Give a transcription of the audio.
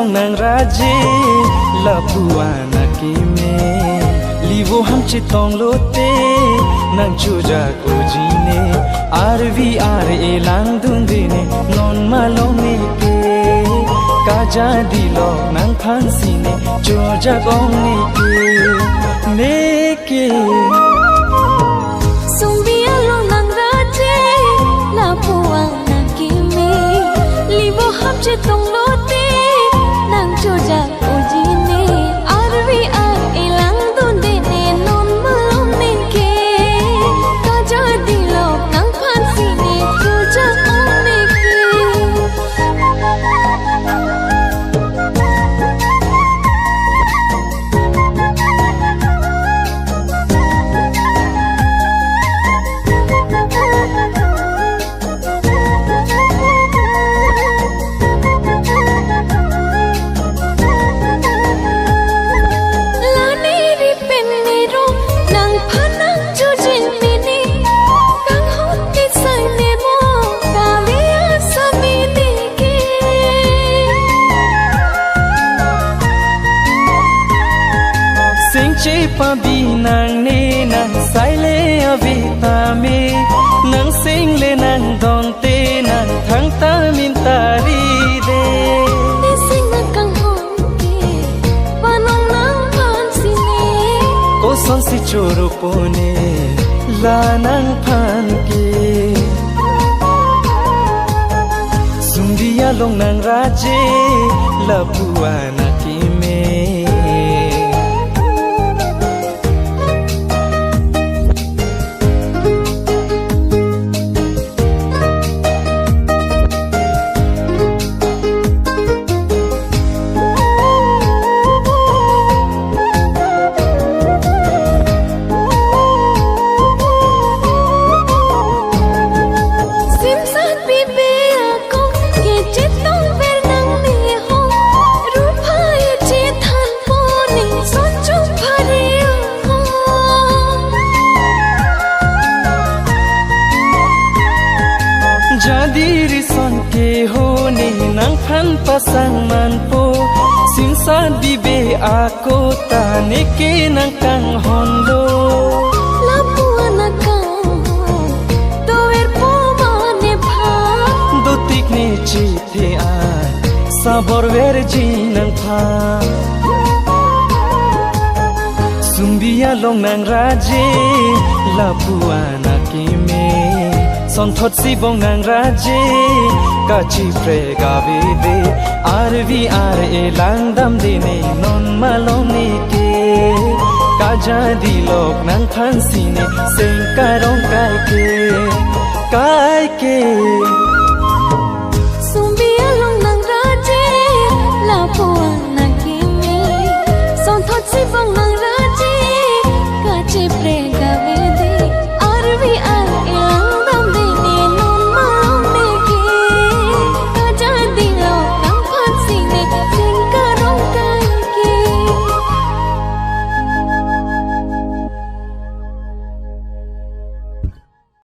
long nang raje la puana kime livo ham chitong lote nang chuja kojine RVR elang dundine non malone ke kaja dilo nang phansine chuja gongni ke neke sumbia long nang raje la puana kime livo ham chitong lote nang chuja kojine RVR elang dundine non malone ke kaja dilo nang phansine chuja gongni ke che pa bi nang ne nang sai le avita me nang sing le nang don te nang thang ta min ta ri de te sing na kang hon ke panong nang phan si ne ko son si choro pone la nang phan ke sumbiya long nang raje la puana ki me Jadi son ke ho ne nang phan pasang man po sin sa bibe ako ta ne ke nang kang hondo la puana kang to er po mane pha do tik ne chi the a sabor ver ji nang pha sumbia long nang raje la puana ki me son thot si bong nang raje ka chi pre ga be de RVR elang dam de ne non malong ne ke ka ja di lok nang phan si ne sing ka rong kai ke